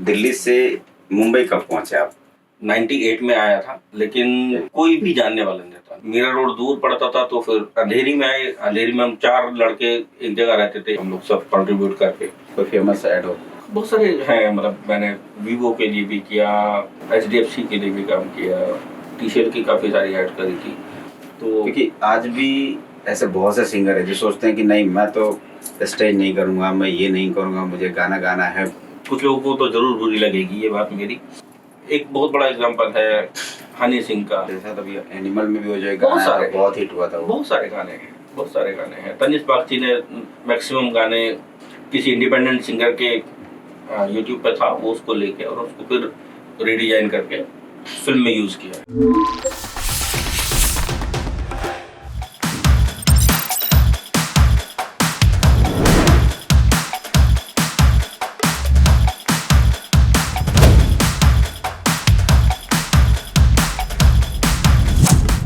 दिल्ली से मुंबई कब पहुंचे आप? 98 में आया था, लेकिन कोई भी जानने वाला नहीं था। मीरा रोड दूर पड़ता था, तो फिर अंधेरी में आए। अंधेरी में हम 4 लड़के एक जगह रहते थे, हम लोग सब कंट्रीब्यूट करके। कोई फेमस ऐड हो? बहुत सारे हैं, मतलब मैंने वीवो के लिए भी किया, HDFC के लिए भी काम किया, टी-शर्ट की काफ़ी सारी ऐड करी थी। तो क्योंकि आज भी ऐसे बहुत से सिंगर हैं जो सोचते हैं कि नहीं, मैं तो स्टेज नहीं करूँगा, मैं ये नहीं करूँगा, मुझे गाना गाना है। कुछ लोगों को तो जरूर बुरी लगेगी ये बात मेरी। एक बहुत बड़ा एग्जांपल है हनी सिंह का। जैसा तभी एनिमल में भी हो जाएगा, बहुत हिट हुआ था वो। बहुत सारे गाने हैं। तनिष्क बागची ने मैक्सिमम गाने किसी इंडिपेंडेंट सिंगर के यूट्यूब पे था, वो उसको लेके और उसको फिर रीडिजाइन करके फिल्म में यूज किया।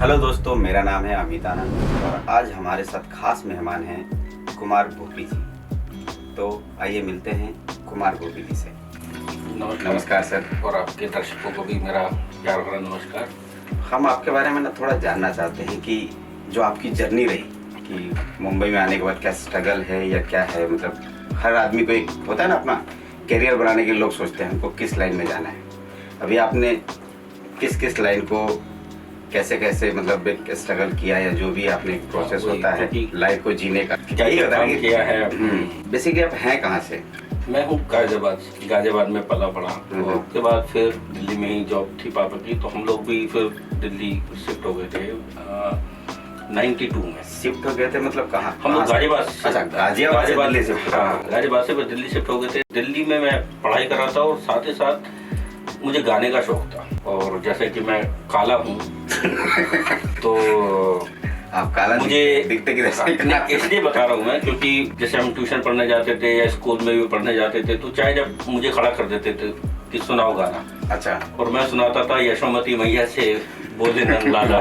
हेलो दोस्तों, मेरा नाम है अमित आनंद और आज हमारे साथ खास मेहमान हैं कुमार भोपी जी। तो आइए मिलते हैं कुमार भोपी जी से। नमस्कार सर। और आपके दर्शकों को भी मेरा प्यार भरा नमस्कार। हम आपके बारे में ना थोड़ा जानना चाहते हैं कि जो आपकी जर्नी रही कि मुंबई में आने के बाद क्या स्ट्रगल है या क्या है। मतलब हर आदमी को एक होता है ना, अपना करियर बनाने के लोग सोचते हैं हमको किस लाइन में जाना है। अभी आपने किस लाइन को कैसे मतलब एक स्ट्रगल किया या जो भी आपने प्रोसेस होता है लाइफ को जीने का किया है। बेसिकली आप हैं कहाँ से? मैं हूँ गाजियाबाद में पला पड़ा। और उसके बाद फिर दिल्ली में ही जॉब थी पापा की, तो हम लोग भी फिर दिल्ली शिफ्ट हो गए थे 92 में। शिफ्ट हो गए थे मतलब कहाँ? हम लोग गाजियाबाद। अच्छा, गाजियाबाद से शिफ्ट। हाँ, गाजियाबाद से दिल्ली शिफ्ट हो गए थे। दिल्ली में मैं पढ़ाई कर रहा था और साथ ही साथ मुझे गाने का शौक था। और जैसे कि मैं काला हूँ तो आप काला मुझे दिखते कि इसलिए बता रहा हूँ मैं, क्योंकि जैसे हम ट्यूशन पढ़ने जाते थे या स्कूल में भी पढ़ने जाते थे, तो चाहे जब मुझे खड़ा कर देते थे कि सुनाओ गाना। अच्छा। और मैं सुनाता था यशोमती मैया से बोले नंदलाला,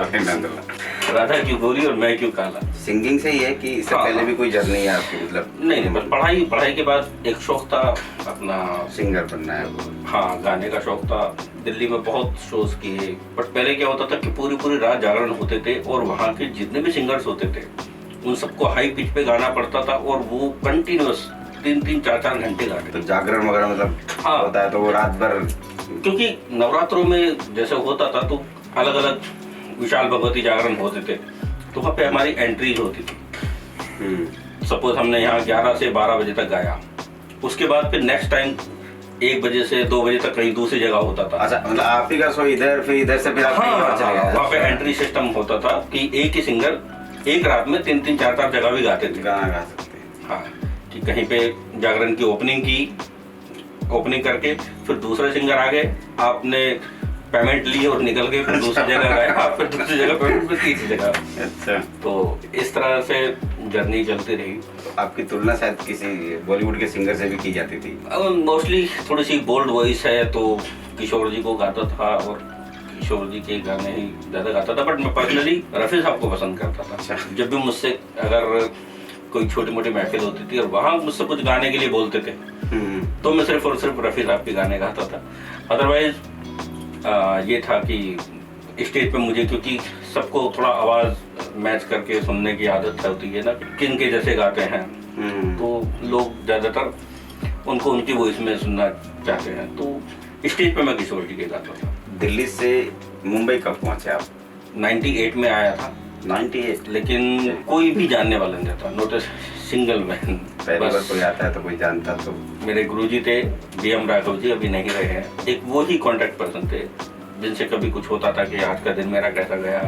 राधा क्यों गोरी और मैं क्यों काला। सिंगिंग से ही है कि इससे पहले भी कोई जर्नी है आपकी? मतलब नहीं, बस पढ़ाई के बाद एक शौक था अपना सिंगर बनना है। हाँ, गाने का शौक था। दिल्ली में बहुत शोज किए, बट पहले क्या होता था कि पूरी रात जागरण होते थे और वहाँ के जितने भी सिंगर्स होते थे उन सबको हाई पिच पे गाना पड़ता था और वो कंटिन्यूअस 3-4 घंटे गाते। तो जागरण वगैरह मतलब हाँ होता है, तो वो रात भर, क्योंकि नवरात्रों में जैसे होता था तो अलग अलग विशाल भगवती जागरण होते थे, तो वहाँ पे हमारी एंट्रीज होती थी। सपोज हमने यहाँ 11 से 12 बजे तक गाया, उसके बाद फिर नेक्स्ट टाइम 1 बजे से 2 बजे तक कहीं दूसरी जगह होता था। अच्छा, मतलब आप ही का शो इधर, फिर इधर से फिर आप कहीं और चले गए। वहाँ पे एंट्री सिस्टम होता था कि एक ही सिंगर एक रात में 3-4 जगह भी गाते थे, गाना गा सकते हैं। हाँ, कि कहीं पे जागरण की ओपनिंग करके फिर दूसरे सिंगर आ गए, आपने पेमेंट ली और निकल गए, फिर दूसरी जगह गए, फिर दूसरी जगह पेमेंट, फिर तीसरी जगह। अच्छा, तो इस तरह से जर्नी चलती रही। आपकी तुलना शायद किसी बॉलीवुड के सिंगर से भी की जाती थी? मोस्टली थोड़ी सी बोल्ड वॉइस है तो किशोर जी को गाता था और किशोर जी के गाने ही ज़्यादा गाता था, बट मैं पर्सनली रफ़ी साहब को पसंद करता था। अच्छा। जब भी मुझसे अगर कोई छोटी मोटी महफिल होती थी और वहाँ मुझसे कुछ गाने के लिए बोलते थे तो मैं सिर्फ और सिर्फ रफ़ी साहब के गाने गाता था। अदरवाइज ये था कि स्टेज पे मुझे, क्योंकि सबको थोड़ा आवाज़ मैच करके सुनने की आदत होती है ना, किन के जैसे गाते हैं, तो लोग ज़्यादातर उनको उनकी वॉइस में सुनना चाहते हैं, तो स्टेज पे मैं किशोर जी के गाता था। दिल्ली से मुंबई कब पहुंचे आप? 98 में आया था। 98? लेकिन कोई भी जानने वाला नहीं था, नॉट ए सिंगल मैन। पहली बार कोई आता है तो कोई जानता। तो मेरे गुरुजी थे BM राघव जी, अभी नहीं रहे हैं। एक वो ही कॉन्टेक्ट पर्सन थे जिनसे कभी कुछ होता था कि आज का दिन मेरा कैसा गया,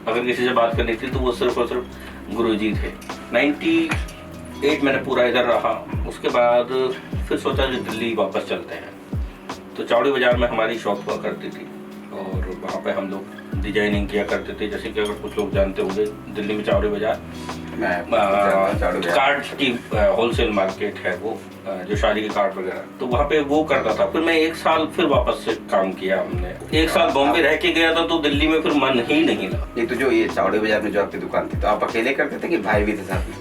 अगर किसी से बात करनी थी तो वो सिर्फ और सिर्फ गुरुजी थे। 98 मैंने पूरा इधर रहा, उसके बाद फिर सोचा कि दिल्ली वापस चलते हैं। तो चौड़ी बाजार में हमारी शॉप हुआ करती थी और वहाँ पे हम लोग डिजाइनिंग किया करते थे। जैसे कि अगर कुछ लोग जानते होंगे, दिल्ली में चौड़ी बाजार कार्ड की होलसेल मार्केट है, वो जो शादी के कार्ड वगैरह, तो वहाँ पे वो करता था। फिर मैं 1 साल फिर वापस से काम किया हमने। 1 साल बॉम्बे रह के गया था तो दिल्ली में फिर मन ही नहीं लगा। ये तो जो ये चौड़ी बाजार में जो आपकी दुकान थी, तो आप अकेले करते थे कि भाई भी थे साथ में?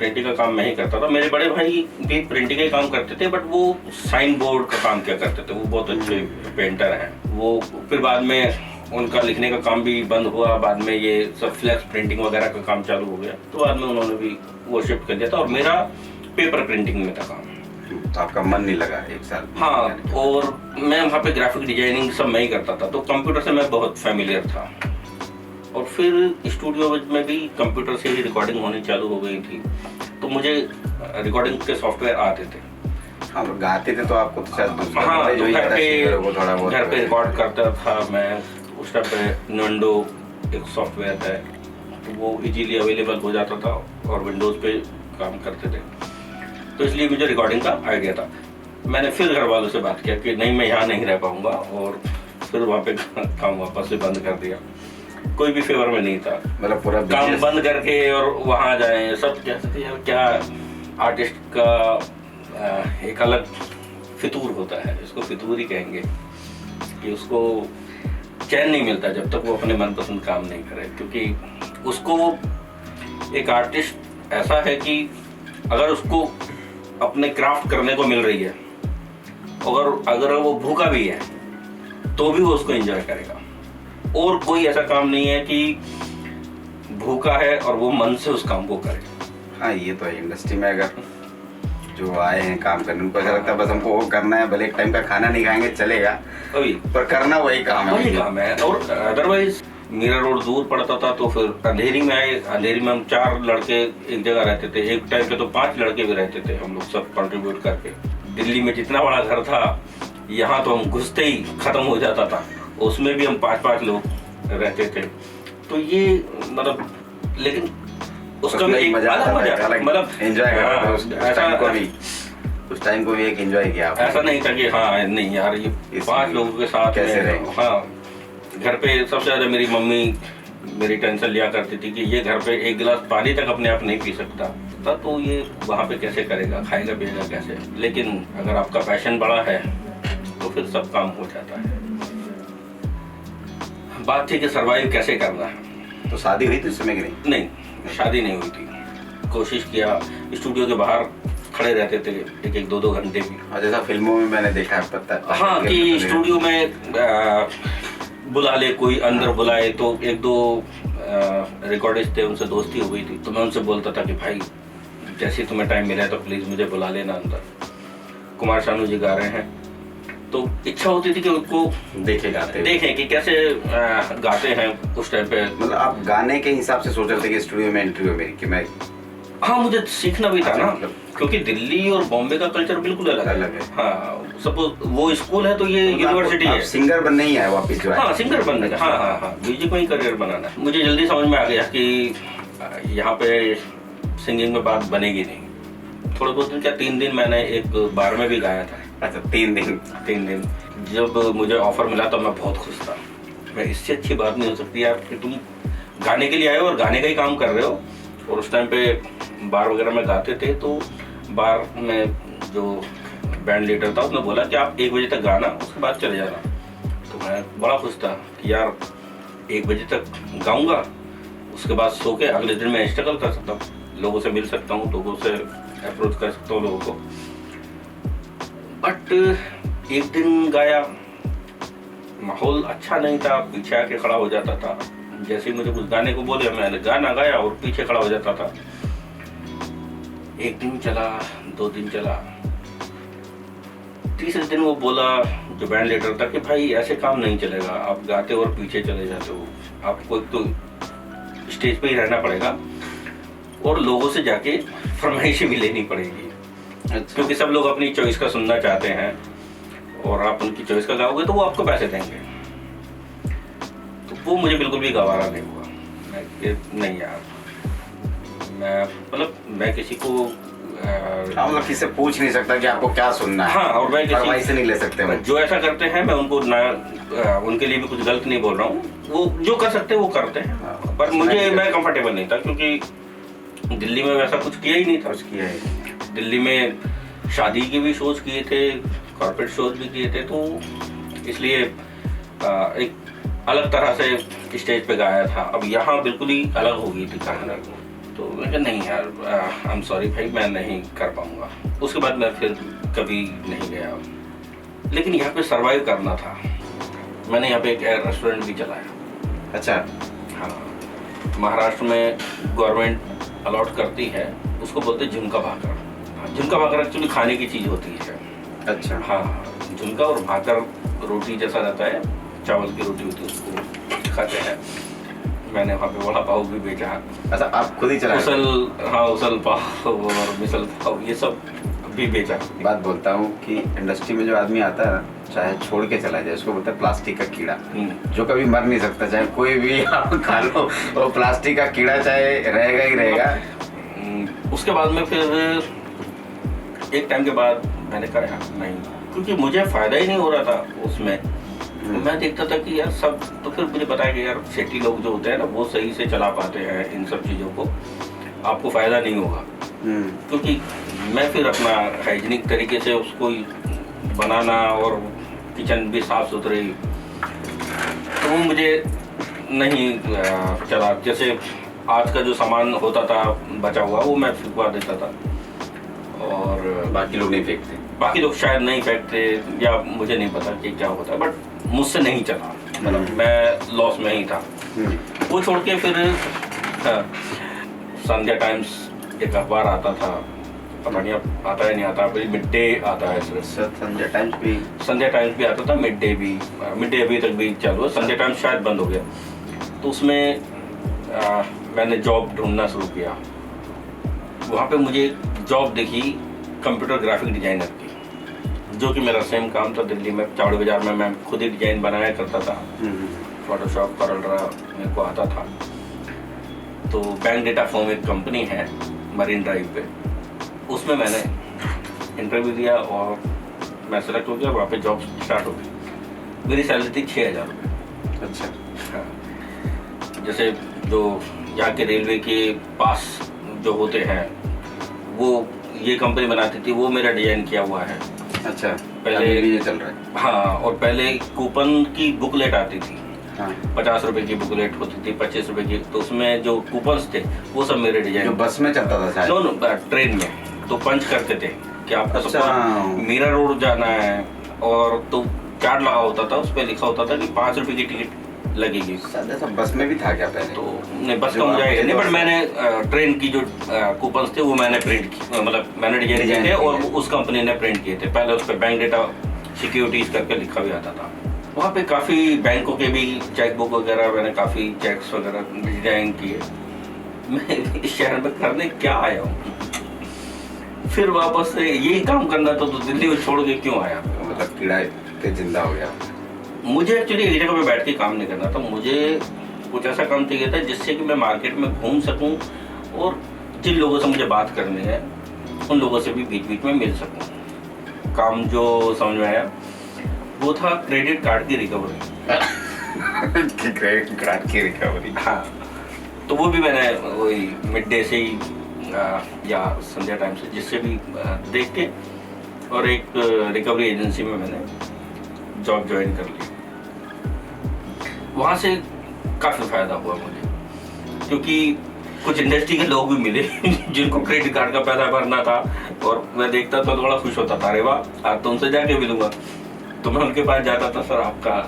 प्रिंटिंग का काम मैं ही करता था। मेरे बड़े भाई भी प्रिंटिंग का काम करते थे, बट वो साइन बोर्ड का काम किया करते थे। वो बहुत अच्छे पेंटर हैं। वो फिर बाद में उनका लिखने का काम भी बंद हुआ, बाद में ये सब फ्लैक्स प्रिंटिंग वगैरह का काम चालू हो गया, तो बाद में उन्होंने भी वो शिफ्ट कर दिया था और मेरा पेपर प्रिंटिंग में था काम। तो आपका मन नहीं लगा 1 साल? हाँ, और मैं वहाँ पे ग्राफिक डिजाइनिंग सब मैं ही करता था, तो कंप्यूटर से मैं बहुत फेमिलियर था। और फिर स्टूडियो में भी कंप्यूटर से ही रिकॉर्डिंग होनी चालू हो गई थी, तो मुझे रिकॉर्डिंग के सॉफ्टवेयर आते थे। हाँ, तो गाते थे तो आपको तो शायद दूसरा हाँ, जो ही आता है, वो थोड़ा बहुत घर पे रिकॉर्ड करता था मैं। उस टाइम पे नंडो एक सॉफ्टवेयर है, तो वो इजीली अवेलेबल हो जाता था और विंडोज़ पे काम करते थे, तो इसलिए मुझे रिकॉर्डिंग का आइडिया था। मैंने फिर घर वालों से बात किया कि नहीं, मैं यहाँ नहीं रह पाऊँगा, और फिर वहाँ पे काम वापस से बंद कर दिया। कोई भी फेवर में नहीं था, मतलब पूरा काम बंद करके और वहाँ जाए। सब कहते थे यार क्या आर्टिस्ट का एक अलग फितूर होता है, इसको फितूर ही कहेंगे, कि उसको चैन नहीं मिलता जब तक वो अपने मनपसंद काम नहीं करे। क्योंकि उसको एक आर्टिस्ट ऐसा है कि अगर उसको अपने क्राफ्ट करने को मिल रही है, अगर वो भूखा भी है तो भी वो उसको एंजॉय करेगा। और कोई ऐसा काम नहीं है कि भूखा है और वो मन से उस काम को करे। हाँ, ये तो है। इंडस्ट्री में अगर जो आए हैं काम करने, उनको ऐसा लगता है बस हमको वो करना है, भले एक टाइम का खाना नहीं खाएंगे चलेगा, वही पर करना वही काम है। वही काम है। और अदरवाइज मीरा रोड दूर पड़ता था, तो फिर अंधेरी में आए। अंधेरी में हम 4 लड़के एक जगह रहते थे, एक टाइम पे तो 5 लड़के भी रहते थे, हम लोग सब कंट्रीब्यूट करके। दिल्ली में जितना बड़ा घर था, यहाँ तो हम घुसते ही खत्म हो जाता था, उसमें भी हम 5-5 लोग रहते थे। तो ये मतलब, लेकिन उसका भी एक अलग मजा, मतलब एंजॉय करते थे उस टाइम को भी एक एंजॉय किया आपने। ऐसा नहीं था कि हाँ नहीं यार ये 5 लोगों के साथ कैसे रहे। हाँ, घर पे सबसे ज्यादा मेरी मम्मी मेरी टेंशन लिया करती थी कि ये घर पे एक गिलास पानी तक अपने आप नहीं पी सकता था, तो ये वहाँ पे कैसे करेगा, खाएगा पिएगा कैसे। लेकिन अगर आपका पैशन बड़ा है तो फिर सब काम हो जाता है। बात थी कि सर्वाइव कैसे करना है। तो शादी हुई थी उस समय की? नहीं, शादी नहीं हुई थी। कोशिश किया, स्टूडियो के बाहर खड़े रहते थे 1-1, 2-2 घंटे भी। और जैसा फिल्मों में मैंने देखा है, पता है। हाँ, कि स्टूडियो में बुला ले कोई, अंदर बुलाए, तो 1-2 रिकॉर्डिस्ट थे, उनसे दोस्ती हो गई थी, तो मैं उनसे बोलता था कि भाई जैसे तुम्हें टाइम मिला है तो प्लीज़ मुझे बुला लेना अंदर। कुमार शानू जी गा रहे हैं, तो इच्छा होती थी कि उनको देखें कि कैसे गाते हैं उस टाइम पे। मतलब आप गाने के हिसाब से सोच रहे थे कि स्टूडियो में एंट्री हो मेरी, कि मैं? हाँ, मुझे सीखना भी था ना, मतलब क्योंकि दिल्ली और बॉम्बे का कल्चर बिल्कुल अलग है। हाँ, सपोज वो स्कूल है तो ये यूनिवर्सिटी है। सिंगर बनने ही है वापस जो है? हाँ, सिंगर बनने का। हाँ, म्यूजिक में ही करियर बनाना है। मुझे जल्दी समझ में आ गया कि यहाँ पे सिंगिंग में बात बनेगी नहीं। थोड़े बहुत दिन, क्या 3 दिन मैंने एक बार में भी गाया था। अच्छा, 3 दिन। जब मुझे ऑफर मिला तो मैं बहुत खुश था। मैं इससे अच्छी बात नहीं हो सकती यार कि तुम गाने के लिए आए हो और गाने का ही काम कर रहे हो। और उस टाइम पे बार वगैरह में गाते थे, तो बार में जो बैंड लीडर था उसने बोला कि आप 1 बजे तक गाना, उसके बाद चले जाना। तो मैं बड़ा खुश था कि यार 1 बजे तक गाऊंगा, उसके बाद सो के अगले दिन मैं स्ट्रगल कर सकता हूँ, लोगों से मिल सकता हूँ, लोगों से अप्रोच कर सकता हूँ लोगों को। बट एक दिन गाया, माहौल अच्छा नहीं था, पीछे आके खड़ा हो जाता था। जैसे ही मुझे कुछ गाने को बोले, मैंने गाना गाया और पीछे खड़ा हो जाता था। 1 दिन चला, 2 दिन चला, तीसरे दिन वो बोला, जो बैंड लीडर था, कि भाई ऐसे काम नहीं चलेगा, आप गाते और पीछे चले जाते हो, आपको एक तो स्टेज पे ही रहना पड़ेगा और लोगों से जाके फरमाइशें भी लेनी पड़ेगी। अच्छा। क्योंकि सब लोग अपनी चॉइस का सुनना चाहते हैं और आप उनकी चॉइस का गाओगे तो वो आपको पैसे देंगे। तो वो मुझे बिल्कुल भी गवारा नहीं हुआ। नहीं यार, मैं किसी को मतलब किसी से पूछ नहीं सकता कि आपको क्या सुनना है। हाँ, और मैं किसी से नहीं ले सकते। जो ऐसा करते हैं मैं उनको उनके लिए भी कुछ गलत नहीं बोल रहा हूँ, वो जो कर सकते हैं वो करते हैं। पर मैं कंफर्टेबल नहीं था, क्योंकि दिल्ली में वैसा कुछ किया ही नहीं था। दिल्ली में शादी के भी शोज किए थे, कॉर्पोरेट शोज भी किए थे, तो इसलिए एक अलग तरह से स्टेज पे गाया था। अब यहाँ बिल्कुल ही अलग हो गई थी कहानी। तो मैं कहा नहीं यार, आई एम सॉरी भाई, मैं नहीं कर पाऊँगा। उसके बाद मैं फिर कभी नहीं गया। लेकिन यहाँ पे सर्वाइव करना था। मैंने यहाँ पे एक रेस्टोरेंट भी चलाया। अच्छा। हाँ, महाराष्ट्र में गवर्नमेंट अलॉट करती है, उसको बोलते हैं झुमका भाकर। झुमका भाकर एक्चुअली खाने की चीज़ होती है। अच्छा। हाँ, झुमका और भाकर रोटी जैसा रहता है, चावल की रोटी होती है, उसको खाते हैं। मैंने वहाँ पे वड़ा पाव भी बेचा। अच्छा, आप खुद ही चलाए? उसल पाव और मिसल पाव ये सब भी बेचा। बात बोलता हूँ कि इंडस्ट्री में जो आदमी आता है ना, चाहे छोड़ के चला जाए, उसको बोलते हैं प्लास्टिक का कीड़ा, जो कभी मर नहीं सकता। चाहे कोई भी आप खा लो, वो प्लास्टिक का कीड़ा चाहे रहेगा ही रहेगा। उसके बाद में फिर एक टाइम के बाद मैंने कहा यार नहीं, क्योंकि मुझे फायदा ही नहीं हो रहा था उसमें। मैं देखता था कि यार सब, तो फिर मुझे बताया कि यार सेठी लोग जो होते हैं ना, वो सही से चला पाते हैं इन सब चीज़ों को, आपको फायदा नहीं होगा। क्योंकि मैं फिर अपना हाइजीनिक तरीके से उसको बनाना और किचन भी साफ सुथरी, तो वो मुझे नहीं चला। जैसे आज का जो सामान होता था बचा हुआ, वो मैं फेंकवा देता था और बाकी लोग नहीं फेंकते। बाकी लोग शायद नहीं फेंकते या मुझे नहीं पता कि क्या होता है, बट मुझसे नहीं चला। मतलब मैं लॉस में ही था। वो छोड़ के फिर संध्या टाइम्स एक अखबार आता था, पता नहीं अब आता है नहीं आता, अभी मिड डे आता है सिर्फ। संध्या टाइम्स भी आता था, मिड डे अभी तक भी चालू है। संध्या टाइम्स शायद बंद हो गया। तो उसमें मैंने जॉब ढूंढना शुरू किया। वहाँ पे मुझे जॉब दिखी कंप्यूटर ग्राफिक डिजाइनर की, जो कि मेरा सेम काम था। दिल्ली में चावड़ी बाजार में मैं खुद ही डिजाइन बनाया करता था। फोटोशॉप करल्ड्रा मेरे को आता था। तो बैंक डेटा फॉर्म एक कंपनी है मरीन ड्राइव पे, उसमें मैंने इंटरव्यू दिया और मैं सेलेक्ट हो गया। वहाँ पे जॉब स्टार्ट हो गई। मेरी सैलरी थी 6,000 रुपये। अच्छा। हाँ, जैसे जो यहाँ के रेलवे के पास जो होते हैं, वो ये कंपनी बनाती थी, वो मेरा डिजाइन किया हुआ है। अच्छा, पहले भी ये चल रहा है। हाँ, और पहले कूपन की बुकलेट आती थी। हाँ। 50 रुपए की बुकलेट होती थी, 25 रुपए की। तो उसमें जो कूपन्स थे वो सब मेरे डिजाइन। जो बस में चलता था शायद? नो, ट्रेन में तो पंच करते थे कि आपको अच्छा। मीरा रोड जाना है, और तो कार्ड लगा होता था, उस पर लिखा होता था कि 5 रुपए की टिकट लगेगी। ऐसा बस में भी था क्या पहले? तो नहीं, बस का मुझे आइडिया नहीं, बट मैंने ट्रेन की जो कूपन्स थे वो मैंने प्रिंट की, मतलब मैंने डिजाइन किए थे और उस कंपनी ने प्रिंट किए थे। पहले उस पर बैंक डेटा सिक्योरिटीज करके लिखा भी आता था। वहाँ पे काफ़ी बैंकों के भी चेक बुक वगैरह, मैंने काफ़ी चेक्स वगैरह डिजाइन किए। मैं इस शहर में करने क्या आया हूँ? फिर वापस से यही काम करना था, तो दिल्ली में छोड़ के क्यों आया? मतलब कीड़ा पे जिंदा हो गया। मुझे एक्चुअली एक जगह पे बैठ के काम नहीं करना था। मुझे कुछ ऐसा काम चाहिए था जिससे कि मैं मार्केट में घूम सकूं और जिन लोगों से मुझे बात करनी है उन लोगों से भी बीच बीच में मिल सकूं। काम जो समझ में आया वो था क्रेडिट कार्ड की रिकवरी। क्रेडिट कार्ड की रिकवरी? हाँ, तो वो भी मैंने वही मिड डे से ही या संध्या टाइम से जिससे भी देख के, और एक रिकवरी एजेंसी में मैंने जॉब ज्वाइन कर ली। वहाँ से काफ़ी फायदा हुआ मुझे, क्योंकि कुछ इंडस्ट्री के लोग भी मिले जिनको क्रेडिट कार्ड का पैसा भरना था, और मैं देखता था तो बड़ा खुश होता था, अरे वाह आज तुमसे जाके मिलूंगा। तो मैं उनके पास जाता था, सर आपका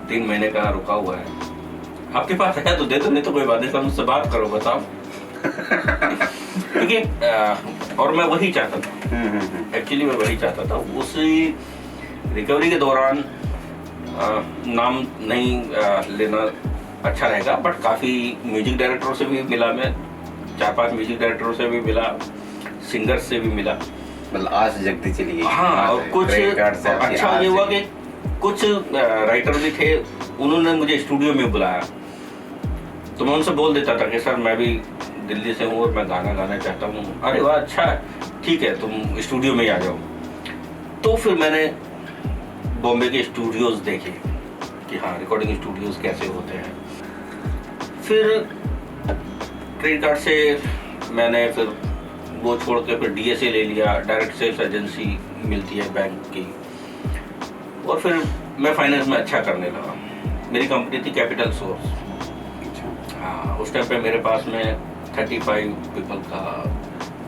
3 महीने का रुका हुआ है, आपके पास है तो दे दो, नहीं तो कोई बात नहीं, सर मुझसे बात करो बताओ। क्योंकि और मैं वही चाहता था, एक्चुअली मैं वही चाहता था। उसी रिकवरी के दौरान नाम नहीं लेना अच्छा रहेगा, बट काफ़ी म्यूजिक डायरेक्टरों से भी मिला मैं, 4-5 म्यूजिक डायरेक्टरों से भी मिला, सिंगर्स से भी मिला। मतलब आज जगती चली गई। हाँ, और कुछ अच्छा ये हुआ कि कुछ राइटर भी थे, उन्होंने मुझे स्टूडियो में बुलाया। तो मैं उनसे बोल देता था कि सर मैं भी दिल्ली से हूँ और मैं गाना गाना चाहता हूँ। अरे वाह अच्छा है, ठीक है तुम स्टूडियो में ही आ जाओ। तो फिर मैंने बॉम्बे के स्टूडियोज देखे कि हाँ रिकॉर्डिंग स्टूडियोज कैसे होते हैं। फिर क्रेडिट कार्ड से मैंने फिर वो छोड़ के फिर DSA ले लिया, डायरेक्ट सेल्स एजेंसी मिलती है बैंक की, और फिर मैं फाइनेंस में अच्छा करने लगा। मेरी कंपनी थी कैपिटल सोर्स। हाँ, उस टाइम पे मेरे पास में 35 पीपल का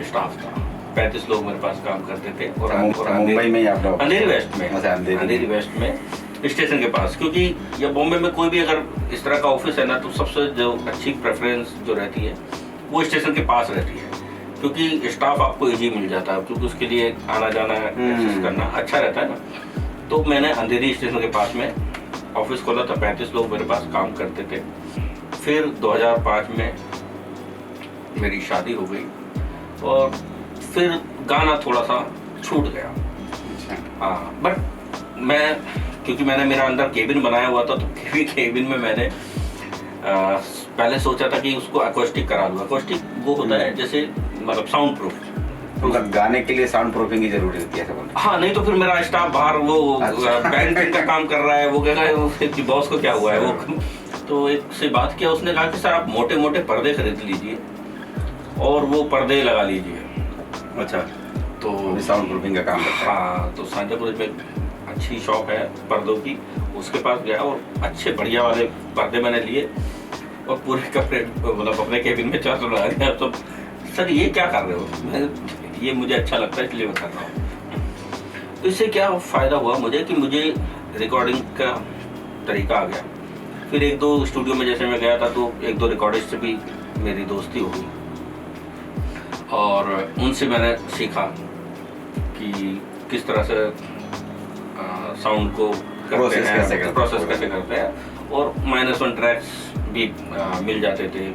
स्टाफ था। 35 लोग मेरे पास काम करते थे। और मुंबई में ही आप लोग? अंधेरी वेस्ट में। अच्छा, अंधेरी वेस्ट में स्टेशन के पास, क्योंकि या बॉम्बे में कोई भी अगर इस तरह का ऑफिस है ना, तो सबसे जो अच्छी प्रेफरेंस जो रहती है वो स्टेशन के पास रहती है, क्योंकि स्टाफ आपको इजी मिल जाता है, क्योंकि उसके लिए आना जाना एक्सेस करना अच्छा रहता है ना। तो मैंने अंधेरी स्टेशन के पास में ऑफिस खोला था। 35 लोग मेरे पास काम करते थे। फिर 2005 में मेरी शादी हो गई और फिर गाना थोड़ा सा छूट गया। हाँ, बट मैं, क्योंकि मैंने मेरा अंदर केबिन बनाया हुआ था, तो केबिन में मैंने पहले सोचा था कि उसको एकॉस्टिक करा लूँ। एकॉस्टिक वो होता है जैसे मतलब साउंड प्रूफ, मतलब गाने के लिए साउंड प्रूफिंग की जरूरी होती है। हाँ, नहीं तो फिर मेरा स्टाफ बाहर वो बैंकिंग का काम कर रहा है, वो कह रहा है वो बॉस को क्या हुआ है वो। तो एक से बात किया, उसने कहा कि सर आप मोटे मोटे पर्दे खरीद लीजिए और वो पर्दे लगा लीजिए। अच्छा, तो साउंड प्रूफिंग का काम करता है। हाँ, तो सांजापुर में अच्छी शॉप है पर्दों की, उसके पास गया और अच्छे बढ़िया वाले पर्दे मैंने लिए और पूरे कपड़े मतलब अपने केबिन में चार लगा दिया। तो सर ये क्या कर रहे हो? ये मुझे अच्छा लगता है इसलिए मैं कर रहा हूँ। तो इससे क्या फ़ायदा हुआ मुझे कि मुझे रिकॉर्डिंग का तरीका आ गया। फिर एक दो स्टूडियो में जैसे मैं गया था, तो एक दो रिकॉर्डिस्ट से भी मेरी दोस्ती हो गई और उनसे मैंने सीखा कि किस तरह से साउंड को करते हैं, प्रोसेस कैसे करते हैं। और -1 ट्रैक्स भी मिल जाते थे।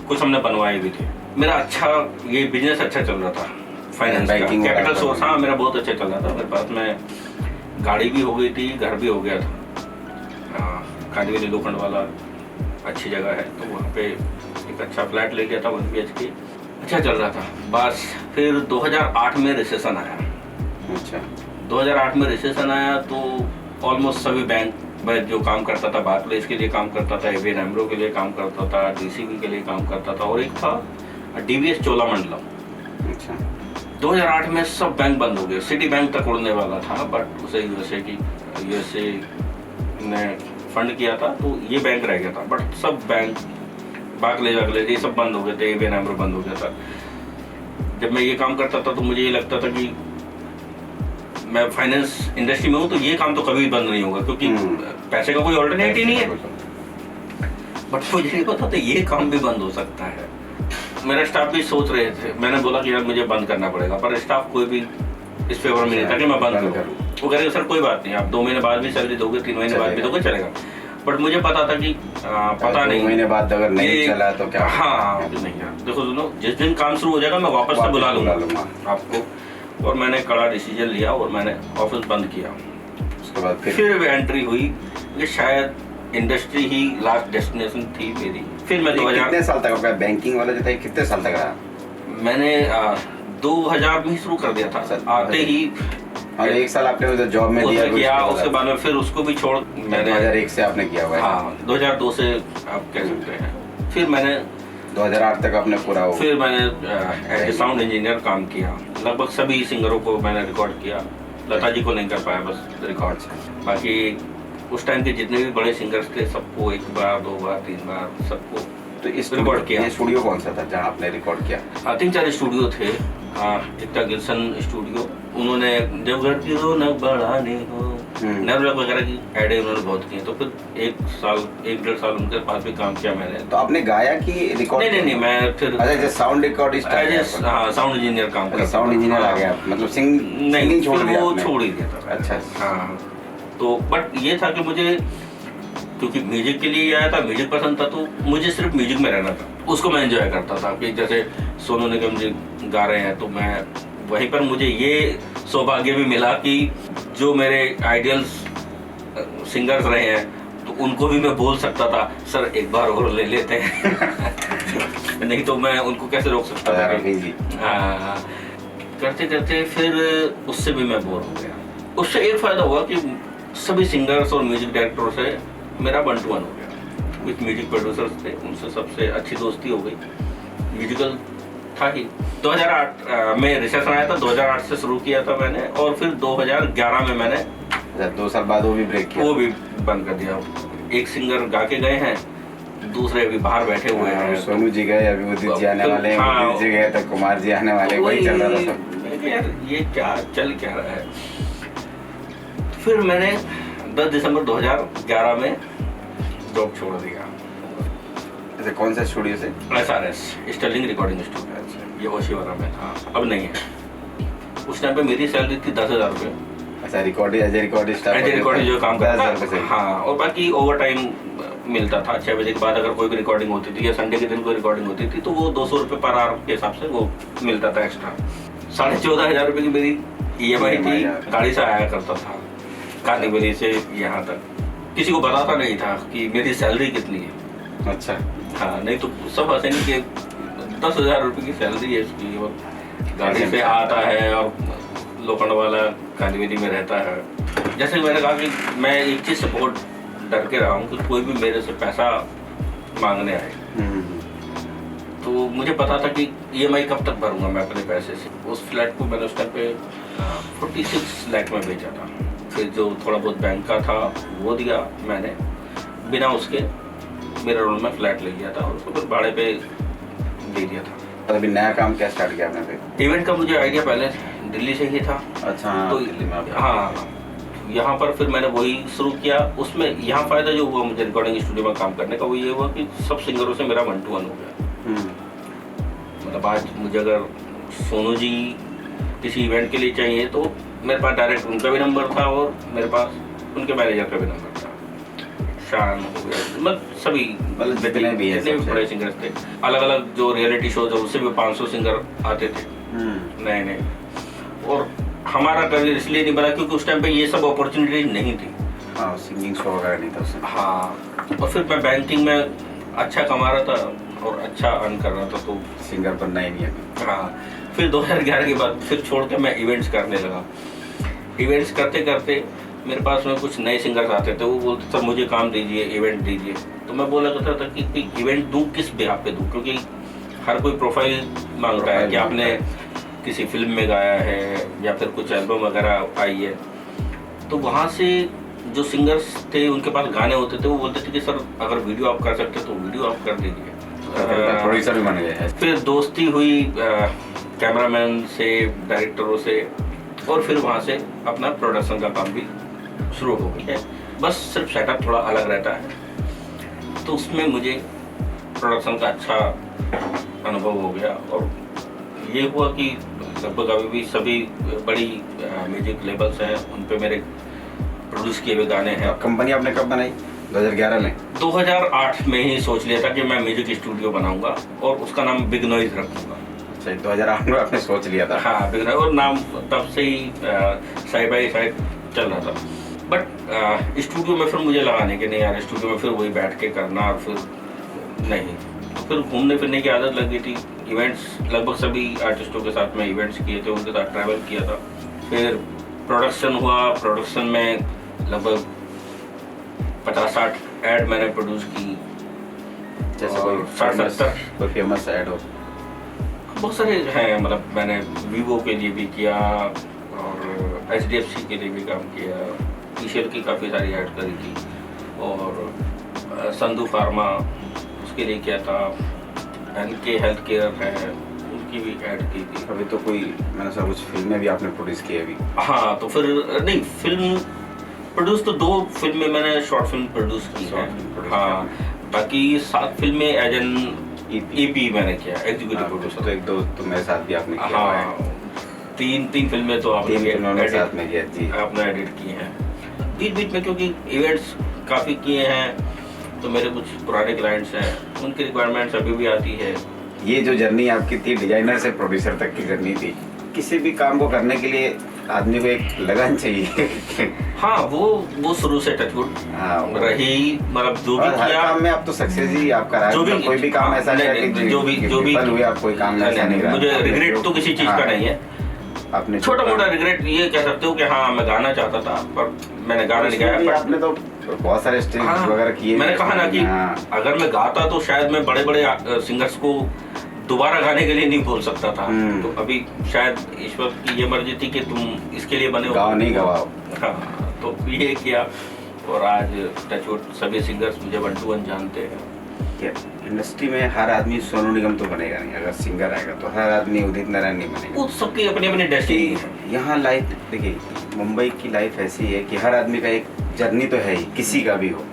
कुछ हमने बनवाए भी थे। मेरा अच्छा ये बिजनेस अच्छा चल रहा था, फाइनेंस का, कैपिटल सोर्स। हाँ, मेरा बहुत अच्छा चल रहा था। मेरे पास में गाड़ी भी हो गई थी, घर भी हो गया था। कांदिवली लोखंड वाला अच्छी जगह है, तो वहाँ पे एक अच्छा फ्लैट ले गया था 1 BHK। अच्छा चल रहा था। बस फिर 2008 में रिसेशन आया। अच्छा, 2008 में रिसेशन आया तो ऑलमोस्ट सभी बैंक में जो काम करता था, बार्कलेस के लिए काम करता था, एबीएन एमरो के लिए काम करता था, डीसीबी के लिए काम करता था, और एक था डीबीएस चोलामंडलम। अच्छा, 2008 में सब बैंक बंद हो गए। सिटी बैंक तक उड़ने वाला था, बट उसे यूएसए ने फंड किया था, तो ये बैंक रह गया था। बट सब बैंक बार्कलेस ये सब बंद हो गए थे, एबीएन एमरो बंद हो गया था। जब मैं ये काम करता था तो मुझे ये लगता था कि मैं फाइनेंस इंडस्ट्री में हूँ, तो ये काम तो कभी बंद नहीं होगा, क्योंकि पैसे का कोई ऑल्टरनेट ही नहीं है। बट मुझे नहीं पता था ये काम भी बंद हो सकता है। मेरा स्टाफ भी सोच रहे थे। मैंने बोला कि यार मुझे बंद करना पड़ेगा, पर स्टाफ कोई भी इस फेवर में नहीं था कि मैं बंद करूँ। वो कह रहे सर कोई बात नहीं, आप 2 महीने बाद भी सैलरी दोगे, 3 महीने बाद भी दोगे, चलेगा। बट मुझे पता था कि पता नहीं 2 महीने बाद अगर नहीं चला तो क्या। हाँ, नहीं यार देखो सुनो, जिस दिन काम शुरू हो जाएगा मैं वापस से बुला लूंगा आपको। और मैंने कड़ा डिसीजन लिया और मैंने ऑफिस बंद किया। उसके बाद फिर एंट्री हुई, ये शायद इंडस्ट्री ही लास्ट डेस्टिनेशन थी मेरी। फिर मैं 2000 कितने साल तक आपका बैंकिंग वाला जो था कितने साल तक रहा? मैंने 2000 में शुरू कर दिया था। आते ही और 1 साल आपने उधर जॉब में दिया, उसके बाद में फिर उसको भी छोड़ मैंने 2001 से आपने किया हुआ है। हाँ, 2002 से आप कह सकते हैं। फिर मैंने 2008 तक आपने पूरा हो। फिर मैंने एज ए साउंड इंजीनियर काम किया। लगभग सभी सिंगरों को मैंने रिकॉर्ड किया। लता जी को नहीं कर पाया बस रिकॉर्ड से। बाकी उस टाइम के जितने भी बड़े सिंगर्स थे सबको 1 बार 2 बार 3 बार सबको तो इस रिकॉर्ड किया। ये स्टूडियो कौन सा था जहाँ आपने रिकॉर्ड किया? 3-4 स्टूडियो थे। एक था गिल्सन स्टूडियो, उन्होंने देवघर की रौनक बढ़ाने हो, नेवलक वगैरह की एडें उन्होंने बहुत की। तो फिर 1-1.5 साल उनके पास भी काम किया मैंने। तो आपने गाया कि रिकॉर्ड? नहीं, मैं फिर अच्छा, साउंड रिकॉर्डिस्ट। हाँ, साउंड इंजीनियर काम करता। साउंड इंजीनियर आ गया, मतलब सिंगिंग छोड़ दिया? वो छोड़ ही दिया था। अच्छा, हाँ। तो बट ये था कि मुझे, क्योंकि म्यूजिक के लिए आया था, म्यूजिक पसंद था, तो मुझे सिर्फ म्यूजिक में रहना था। उसको मैं एंजॉय करता था कि जैसे सोनू निगम जी गा रहे हैं तो मैं वहीं पर, मुझे ये सौभाग्य भी मिला कि जो मेरे आइडियल्स सिंगर्स रहे हैं तो उनको भी मैं बोल सकता था सर एक बार और ले लेते हैं। नहीं तो मैं उनको कैसे रोक सकता था। हाँ, करते करते फिर उससे भी मैं बोर हो गया। उससे एक फायदा हुआ कि सभी सिंगर्स और म्यूजिक डायरेक्टरों से मेरा 1-to-1 हो गया। कुछ म्यूजिक प्रोड्यूसर्स थे, उनसे सबसे अच्छी दोस्ती हो गई। म्यूजिकल था ही। 2008 में रिसेशन आया था, 2008 से शुरू किया था मैंने, और फिर 2011 में मैंने 2 साल बाद वो भी ब्रेक किया, वो भी बंद कर दिया। एक सिंगर गा के गए हैं दूसरे अभी बाहर बैठे हुए हैं। सोनू जी गए, अभी उदित जी आने वाले हैं, हाँ, उदित जी गए तो कुमार जी आने वाले, वही चल रहा था सब। मैं कहा, यार ये क्या चल क्या रहा है। फिर मैंने 10 दिसंबर 2011 में जॉब छोड़ दिया। अच्छा, कौन सा स्टूडियो से? SRS स्टर्लिंग रिकॉर्डिंग स्टूडियो, ये ओशिवारा में था, अब नहीं है। उस टाइम पे मेरी सैलरी थी 10,000 रुपये। अच्छा, recording as a recording staff, as a recording जो काम करता 10,000 था, हाँ, और बाकी ओवर टाइम मिलता था। 6 बजे के बाद अगर कोई भी रिकॉर्डिंग होती थी या संडे के दिन कोई रिकॉर्डिंग होती थी तो वो 200 रुपये पर आवर के हिसाब से वो मिलता था एक्स्ट्रा। 14,500 रुपये की मेरी EMI थी, गाड़ी से आया करता था कांदीवली से यहाँ तक। किसी को बताता नहीं था कि मेरी सैलरी कितनी है। अच्छा, हाँ, नहीं तो सब हंसे नहीं कि 10,000 रुपये की सैलरी है इसकी, और गाड़ी से आता है और लोखंड वाला कांदीवली में रहता है। जैसे मैंने कहा कि मैं एक चीज़ से बहुत डर के रहा हूँ कि कोई भी मेरे से पैसा मांगने आए तो मुझे पता था कि EMI कब तक भरूंगा मैं अपने पैसे से। उस फ्लैट को मैंने उस टाइम पे 46 लाख में बेचा था। फिर जो थोड़ा बहुत बैंक का था वो दिया मैंने, बिना उसके मेरे रोड में फ्लैट ले लिया था और उसको फिर भाड़े पे दे दिया था। और अभी नया काम क्या स्टार्ट किया आपने फिर? इवेंट का मुझे आइडिया पहले दिल्ली से ही था। अच्छा, तो दिल्ली में आप? हाँ, यहाँ पर फिर मैंने वही शुरू किया। उसमें यहाँ फ़ायदा जो हुआ मुझे रिकॉर्डिंग स्टूडियो में काम करने का, वो ये हुआ कि सब सिंगरों से मेरा 1 to 1 हो गया। मतलब आज मुझे अगर सोनू जी किसी इवेंट के लिए चाहिए तो मेरे पास डायरेक्ट उनका भी नंबर था और मेरे पास उनके मैनेजर का भी नंबर था। शान हो गया, मतलब सभी जितने भी बड़े सिंगर्स थे। अलग अलग जो रियलिटी शोज है उससे भी 500 सिंगर आते थे नए नए। और हमारा करियर इसलिए नहीं बना क्योंकि उस टाइम पे ये सब अपॉर्चुनिटी नहीं थी। हाँ, सिंगिंग शो वगैरह नहीं था उसमें। हाँ, और फिर मैं बैंकिंग में अच्छा कमा रहा था और अच्छा अर्न कर रहा था, तो सिंगर बनना ही नहीं है। हाँ, फिर 2011 के बाद फिर छोड़ के मैं इवेंट्स करने लगा। इवेंट्स करते करते मेरे पास में कुछ नए सिंगर्स आते थे, वो बोलते सर मुझे काम दीजिए, इवेंट दीजिए। तो मैं बोला करता था कि इवेंट दूँ किस बेहाफ पे दूँ, क्योंकि हर कोई प्रोफाइल मांगता है कि आपने किसी फिल्म में गाया है या फिर कुछ एल्बम वगैरह आई है। तो वहाँ से जो सिंगर्स थे उनके पास गाने होते थे, वो बोलते थे कि सर अगर वीडियो आप कर सकते तो वीडियो आप कर दीजिए। प्रोड्यूसर भी बन गए। फिर दोस्ती हुई कैमरामैन से, डायरेक्टरों से, और फिर वहाँ से अपना प्रोडक्शन का काम भी शुरू हो गया। बस सिर्फ सेटअप थोड़ा अलग रहता है, तो उसमें मुझे प्रोडक्शन का अच्छा अनुभव हो गया। और ये हुआ कि लगभग अभी भी सभी बड़ी म्यूजिक लेबल्स हैं, उन पे मेरे प्रोड्यूस किए हुए गाने हैं। कंपनी आपने कब बनाई? 2011 में? 2008 में ही सोच लिया था कि मैं म्यूजिक स्टूडियो बनाऊंगा और उसका नाम बिग नॉइज रखूंगा। अच्छा, 2008 में आपने सोच लिया था? हाँ, बिग नॉइज, और नाम तब से ही साइड बाई साइड चल रहा था। बट स्टूडियो में फिर मुझे लगा नहीं कि नहीं यार, स्टूडियो में फिर वही बैठ के करना, और फिर नहीं, फिर घूमने फिरने की आदत लग गई थी। इवेंट्स लगभग सभी आर्टिस्टों के साथ में इवेंट्स किए थे, उनके साथ ट्रैवल किया था। फिर प्रोडक्शन हुआ, प्रोडक्शन में लगभग 50-60 ऐड मैंने प्रोड्यूस की। जैसे कोई 60-70 कोई फेमस ऐड हो? बहुत सारे हैं, मतलब मैंने वीवो के लिए भी किया और HDFC के लिए भी काम किया, ईशर की काफ़ी सारी ऐड करी थी, और संधू फार्मा उसके लिए किया था, NK हेल्थ केयर है उनकी भी ऐड की थी। अभी तो कोई मैंने सब कुछ फिल्में भी आपने प्रोड्यूस की है अभी? हाँ, तो फिर नहीं, फिल्म प्रोड्यूस तो 2 फिल्में मैंने शॉर्ट फिल्म प्रोड्यूस की है। हाँ, बाकी 7 फिल्में एज एन EP मैंने किया, एग्जीक्यूटिव प्रोड्यूसर। तो 1-2 तो मेरे साथ भी आपने किया। हाँ, 3 फिल्में तो आपने साथ में किया जी, आपने एडिट की हैं। बीच बीच में क्योंकि इवेंट्स काफ़ी किए हैं, तो मेरे कुछ पुराने क्लाइंट्स हैं, उनकी रिक्वायरमेंट्स अभी भी आती है। ये जो जर्नी आपकी थी, डिजाइनर से प्रोड्यूसर तक की जर्नी थी, किसी भी काम को करने के लिए आदमी को एक लगन चाहिए। हाँ, वो शुरू से टचवुड रही, मतलब जो भी किया काम में आप तो सक्सेस ही आपका रहा है। कोई भी काम ऐसा नहीं है कि जो भी हुए आप कोई काम ऐसा नहीं रहा। मुझे रिग्रेट तो किसी चीज़ का नहीं है। आपने छोटा मोटा रिग्रेट ये कह सकते हो कि हाँ, मैं गाना चाहता था पर मैंने गाना नहीं गाया। आपने तो बहुत सारे स्टेज वगैरह किए। मैंने कहा ना कि अगर मैं गाता तो शायद मैं बड़े बड़े सिंगर्स को दोबारा गाने के लिए नहीं बोल सकता था। तो अभी शायद ईश्वर की ये मर्जी थी कि तुम इसके लिए बने हो, गाओ नहीं गवाओ। हाँ, तो ये किया, और आज टचवुड सभी सिंगर्स मुझे 1 to 1 जानते हैं। देखिए इंडस्ट्री में हर आदमी सोनू निगम तो बनेगा नहीं, अगर सिंगर आएगा तो हर आदमी उदित नारायण नहीं बनेगा। वो सबकी अपनी अपनी डेस्टिनी है। यहाँ लाइफ देखिए, मुंबई की लाइफ ऐसी है कि हर आदमी का एक जर्नी तो है ही, किसी का भी हो।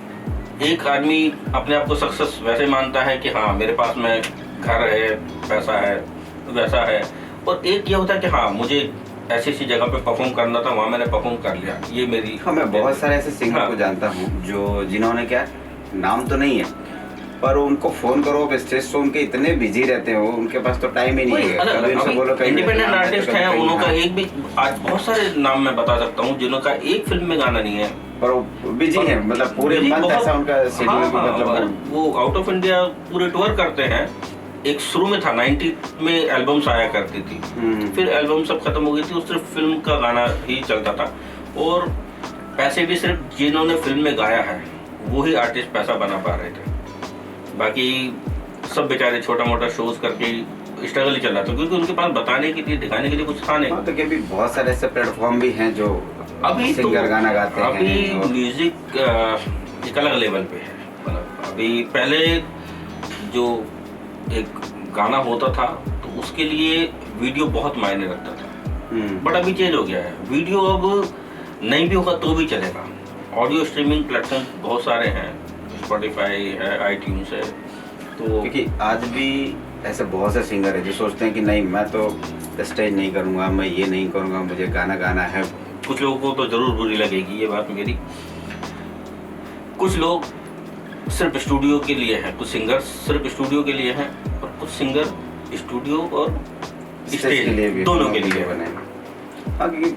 एक आदमी अपने आप को सक्सेस वैसे मानता है कि हाँ मेरे पास में घर है, पैसा है, वैसा है, और एक ये होता है कि हाँ मुझे ऐसी ऐसी जगह पे परफॉर्म करना था, वहाँ मैंने परफॉर्म कर लिया, ये मेरी। हाँ, मैं बहुत सारे ऐसे सिंगर हाँ। को जानता हूँ जो जिन्होंने क्या, नाम तो नहीं है पर उनको फोन करो स्टेज तो उनके इतने बिजी रहते हो, उनके पास तो टाइम ही नहीं है। कभी उनसे बोलो कहीं इंडिपेंडेंट आर्टिस्ट हैं, उनका हाँ। एक भी, आज बहुत सारे नाम मैं बता सकता हूँ जिनका एक फिल्म में गाना नहीं है, पर वो बिजी है, मतलब पूरे मंथ ऐसा उनका शेड्यूल है कि मतलब वो आउट ऑफ इंडिया पूरे टूर करते हैं। एक शुरू में था 90 में एल्बम्स आया करती थी, फिर एल्बम सब खत्म हो गई थी, उस सिर्फ फिल्म का गाना ही चलता था, और पैसे भी सिर्फ जिन्होंने फिल्म में गाया है वो ही आर्टिस्ट पैसा बना पा रहे थे, बाकी सब बेचारे छोटा मोटा शोज करके स्ट्रगल ही चल रहा था, क्योंकि उनके पास बताने के लिए, दिखाने के लिए कुछ था नहीं। हाँ, तो क्या भी बहुत सारे ऐसे प्लेटफॉर्म भी हैं जो अभी सिंगर गाना गाते हैं। अभी म्यूजिक एक अलग लेवल पे है, मतलब अभी पहले जो एक गाना होता था तो उसके लिए वीडियो बहुत मायने रखता था, बट अभी चेंज हो गया है, वीडियो अब नहीं भी होगा तो भी चलेगा। ऑडियो स्ट्रीमिंग प्लेटफॉर्म बहुत सारे हैं, स्पॉटिफाई है, आईट्यून्स है, तो क्योंकि आज भी ऐसे बहुत से सिंगर हैं जो सोचते हैं कि नहीं मैं तो स्टेज नहीं करूँगा, मैं ये नहीं करूँगा, मुझे गाना गाना है। कुछ लोगों को तो जरूर बुरी लगेगी ये बात मेरी, कुछ लोग सिर्फ स्टूडियो के लिए हैं, कुछ सिंगर सिर्फ स्टूडियो के लिए हैं, और कुछ सिंगर स्टूडियो और स्टेज के लिए भी दोनों के लिए बने। हाँ, क्योंकि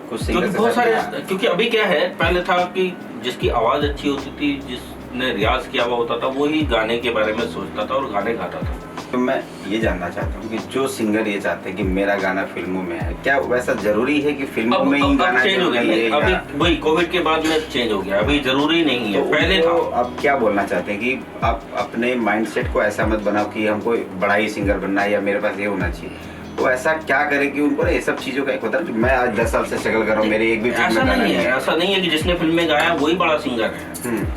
कुछ क्योंकि सिंगर बहुत सारे, क्योंकि अभी क्या है, पहले था कि जिसकी आवाज़ अच्छी होती थी, जिसने रियाज किया हुआ होता था, वो ही गाने के बारे में सोचता था और गाने गाता था। तो मैं ये जानना चाहता हूँ कि जो सिंगर ये चाहते हैं कि मेरा गाना फिल्मों में है, क्या वैसा जरूरी है कि फिल्मों में ही गाना चेंज हो गया, अभी वही कोविड के बाद में चेंज हो गया, अभी जरूरी नहीं है, तो पहले था। आप क्या बोलना चाहते हैं कि आप अपने माइंडसेट को ऐसा मत बनाओ कि हमको बड़ा ही सिंगर बनना है या मेरे पास ये होना चाहिए, तो ऐसा क्या करें कि उनको ये सब चीजों का एक होता है कि मैं आज 10 साल से स्ट्रगल कर रहा हूँ, मेरे एक भी फिल्म ऐसा में गाना नहीं है, ऐसा नहीं है कि जिसने फिल्म में गाया वही बड़ा सिंगर है।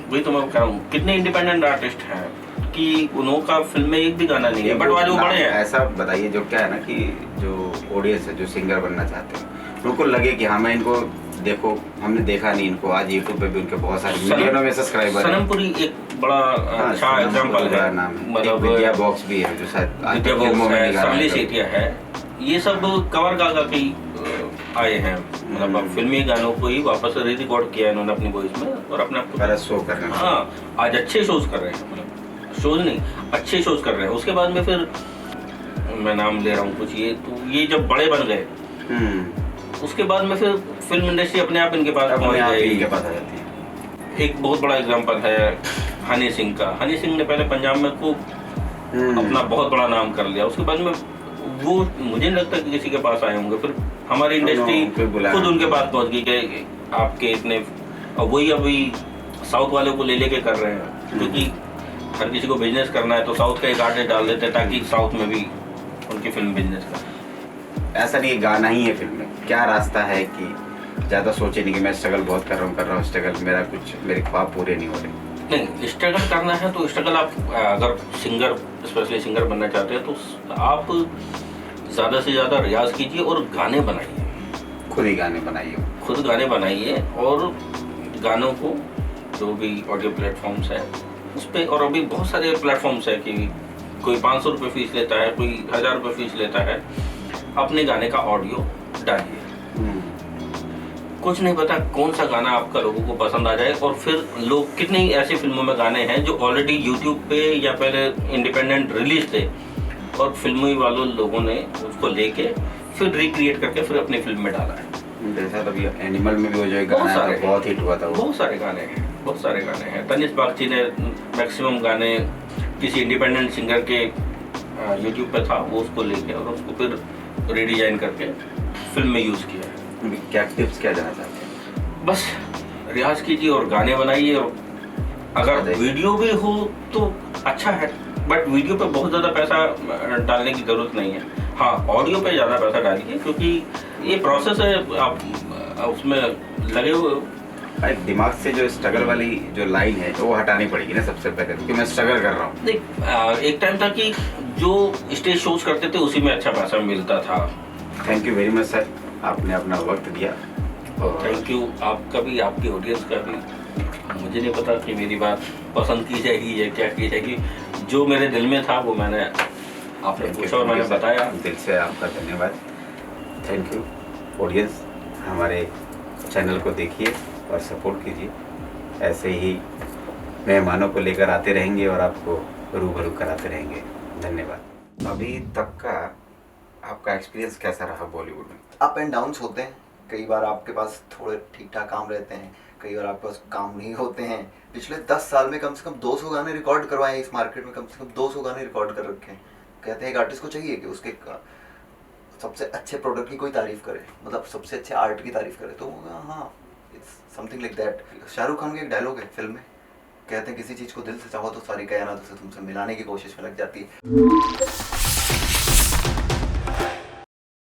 वही तो मैं कह रहा हूँ, कितने इंडिपेंडेंट आर्टिस्ट हैं कि उनका फिल्म में एक भी गाना नहीं है, बट आज वो बड़े हैं। ऐसा बताइए जो क्या है ना कि जो ऑडियंस है, जो सिंगर बनना चाहते हैं, उनको लगे कि हाँ मैं इनको देखो, हमने देखा नहीं इनको, आज यूट्यूब पे भी उनके बहुत सारे मिलियनों में सब्सक्राइबर हैं। सनमपुरी एक बड़ा अच्छा एग्जांपल है, मतलब विद्या बॉक्स भी है जो शायद विद्या बॉक्स है, सरली सेठिया है, ये सब कवर गा के आए हैं, मतलब अब फिल्मी गानों को ही वापस री रिकॉर्ड किया इन्होंने अपनी वॉइस में, और अपने आप को शो कर रहे हैं। हाँ, आज अच्छे शोज कर रहे हैं, मतलब शोज नहीं, अच्छे शोज कर रहे हैं। उसके बाद में फिर मैं नाम ले रहा हूँ कुछ, ये जब बड़े बन गए, उसके बाद में फिर फिल्म इंडस्ट्री अपने आप इनके पास पहुंच गई। एक बहुत बड़ा एग्जांपल है हनी सिंह का। हनी सिंह ने पहले पंजाब में खूब अपना बहुत बड़ा नाम कर लिया, उसके बाद में वो मुझे नहीं लगता कि किसी के पास आए होंगे, फिर हमारी इंडस्ट्री खुद उनके पास पहुंच गई कि आपके इतने, और वही अभी साउथ वाले को ले लेके कर रहे हैं, क्योंकि हर किसी को बिजनेस करना है तो साउथ का एक आर्टिस्ट डाल देते हैं ताकि साउथ में भी उनकी फिल्म बिजनेस करे। ऐसा नहीं गाना ही है फिल्म में, क्या रास्ता है कि ज़्यादा सोचे नहीं कि मैं स्ट्रगल बहुत कर रहा हूँ स्ट्रगल, मेरा कुछ मेरे ख्वाब पूरे नहीं हो रहे। नहीं, स्ट्रगल करना है तो स्ट्रगल, आप अगर सिंगर स्पेशली सिंगर बनना चाहते हैं तो आप ज़्यादा से ज़्यादा रियाज कीजिए और गाने बनाइए, खुद ही गाने बनाइए, खुद गाने बनाइए, और गानों को जो भी ऑडियो प्लेटफॉर्म्स है उस पर, और अभी बहुत सारे प्लेटफॉर्म्स है कि कोई 500 रुपये फीस लेता है, कोई 1000 रुपये फीस लेता है, अपने गाने का ऑडियो डालिए। कुछ नहीं पता कौन सा गाना आपका लोगों को पसंद आ जाए, और फिर लोग कितनी ऐसी फिल्मों में गाने हैं जो ऑलरेडी यूट्यूब पे या पहले इंडिपेंडेंट रिलीज थे और फिल्मी वालों लोगों ने उसको लेके फिर रिक्रिएट करके फिर अपनी फिल्म में डाला है। जैसा तभी एनिमल में भी वो जो गाना है तो बहुत हिट हुआ था, बहुत सारे गाने हैं, बहुत सारे गाने हैं। तनिष बागची ने मैक्सिमम गाने किसी इंडिपेंडेंट सिंगर के यूट्यूब पे था, वो उसको लेके और उसको फिर रीडिजाइन करके फिल्म में यूज़ किया है। क्या टिप्स क्या देना चाहते हैं? बस रियाज कीजिए और गाने बनाइए, और अगर वीडियो भी हो तो अच्छा है, बट वीडियो पे बहुत ज़्यादा पैसा डालने की ज़रूरत नहीं है। हाँ, ऑडियो पे ज़्यादा पैसा डालिए, क्योंकि ये प्रोसेस है, आप उसमें लगे हुए एक दिमाग से जो स्ट्रगल वाली जो लाइन है वो हटानी पड़ेगी ना सबसे पहले, क्योंकि मैं स्ट्रगल कर रहा हूँ। देख एक टाइम था कि जो स्टेज शोज करते थे उसी में अच्छा पैसा मिलता था। Thank you very much sir, आपने अपना वक्त दिया। और थैंक यू आपका भी, आपकी ऑडियंस का भी। मुझे नहीं पता कि मेरी बात पसंद की जाएगी या क्या की जाएगी, जो मेरे दिल में था वो मैंने आपने पूछा और मैंने बताया। दिल से आपका धन्यवाद। Thank you. ऑडियंस हमारे चैनल को देखिए और सपोर्ट कीजिए, ऐसे ही मेहमानों को लेकर आते रहेंगे और आपको रूबरू कराते रहेंगे। धन्यवाद। अभी तक का आपका एक्सपीरियंस कैसा रहा बॉलीवुड में? अप एंड डाउन्स होते हैं, कई बार आपके पास थोड़े ठीक ठाक काम रहते हैं, कई बार आपके पास काम नहीं होते हैं। पिछले 10 साल में कम से कम 200 गाने रिकॉर्ड करवाए हैं इस मार्केट में, कम से कम 200 गाने रिकॉर्ड कर रखे हैं। कहते हैं एक आर्टिस्ट को चाहिए कि उसके सबसे अच्छे प्रोडक्ट की कोई तारीफ करे, मतलब सबसे अच्छे आर्ट की तारीफ करे, तो हाँ it's something like that. Shahrukh Khan का एक डायलॉग है फिल्म में, कहते हैं किसी चीज़ को दिल से चाहो तो सारी कायनात उसे तुमसे मिलाने की कोशिश में लग जाती है।